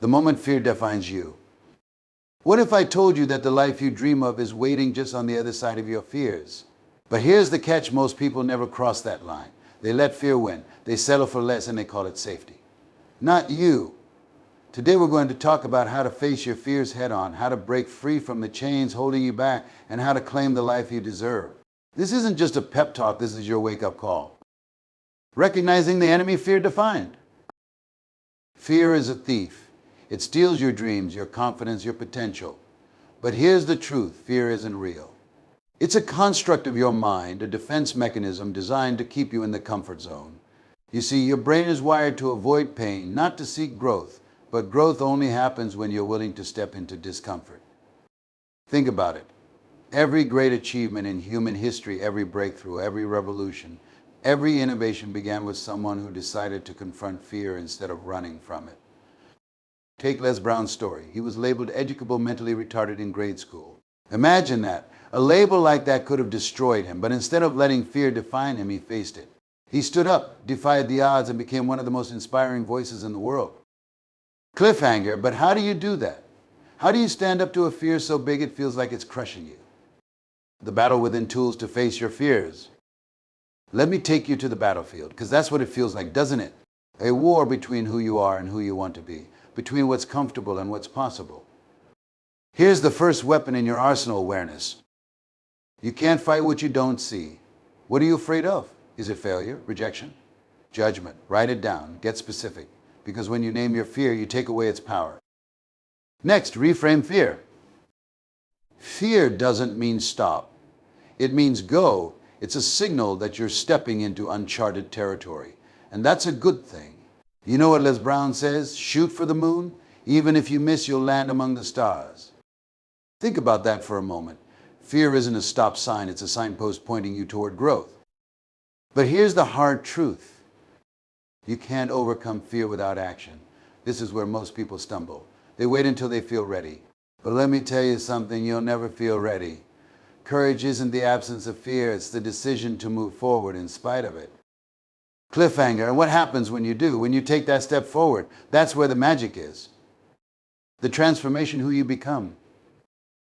The moment fear defines you. What if I told you that the life you dream of is waiting just on the other side of your fears? But here's the catch: most people never cross that line. They let fear win. They settle for less and they call it safety. Not you. Today we're going to talk about how to face your fears head on, how to break free from the chains holding you back, and how to claim the life you deserve. This isn't just a pep talk, this is your wake-up call. Recognizing the enemy fear defined. Fear is a thief. It steals your dreams, your confidence, your potential. But here's the truth: fear isn't real. It's a construct of your mind, a defense mechanism designed to keep you in the comfort zone. You see, your brain is wired to avoid pain, not to seek growth. But growth only happens when you're willing to step into discomfort. Think about it. Every great achievement in human history, every breakthrough, every revolution, every innovation began with someone who decided to confront fear instead of running from it. Take Les Brown's story. He was labeled educable mentally retarded in grade school. Imagine that. A label like that could have destroyed him, but instead of letting fear define him, he faced it. He stood up, defied the odds, and became one of the most inspiring voices in the world. Cliffhanger, but how do you do that? How do you stand up to a fear so big it feels like it's crushing you? The battle within: tools to face your fears. Let me take you to the battlefield, because that's what it feels like, doesn't it? A war between who you are and who you want to be, between what's comfortable and what's possible. Here's the first weapon in your arsenal: awareness. You can't fight what you don't see. What are you afraid of? Is it failure, rejection, judgment? Write it down, get specific. Because when you name your fear, you take away its power. Next, reframe fear. Fear doesn't mean stop. It means go. It's a signal that you're stepping into uncharted territory. And that's a good thing. You know what Les Brown says? Shoot for the moon. Even if you miss, you'll land among the stars. Think about that for a moment. Fear isn't a stop sign. It's a signpost pointing you toward growth. But here's the hard truth. You can't overcome fear without action. This is where most people stumble. They wait until they feel ready. But let me tell you something: you'll never feel ready. Courage isn't the absence of fear, it's the decision to move forward in spite of it. Cliffhanger, and what happens when you do? When you take that step forward, that's where the magic is. The transformation, who you become.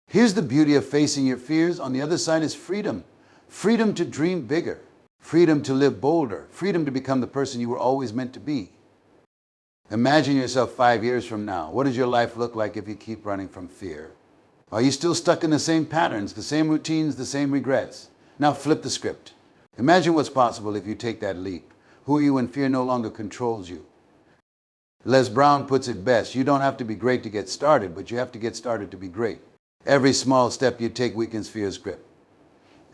Here's the beauty of facing your fears. On the other side is freedom. Freedom to dream bigger. Freedom to live bolder. Freedom to become the person you were always meant to be. Imagine yourself 5 years from now. What does your life look like if you keep running from fear? Are you still stuck in the same patterns, the same routines, the same regrets? Now flip the script. Imagine what's possible if you take that leap. Who are you when fear no longer controls you? Les Brown puts it best: you don't have to be great to get started, but you have to get started to be great. Every small step you take weakens fear's grip.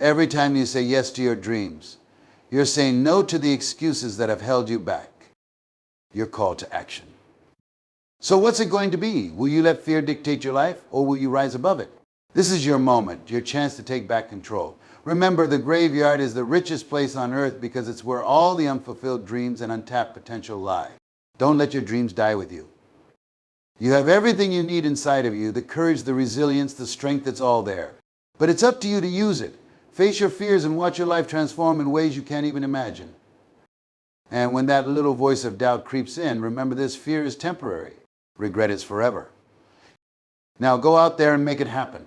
Every time you say yes to your dreams, you're saying no to the excuses that have held you back. You're called to action. So what's it going to be? Will you let fear dictate your life, or will you rise above it? This is your moment, your chance to take back control. Remember, the graveyard is the richest place on earth because it's where all the unfulfilled dreams and untapped potential lie. Don't let your dreams die with you. You have everything you need inside of you: the courage, the resilience, the strength. It's all there. But it's up to you to use it. Face your fears and watch your life transform in ways you can't even imagine. And when that little voice of doubt creeps in, remember this: fear is temporary. Regret is forever. Now go out there and make it happen.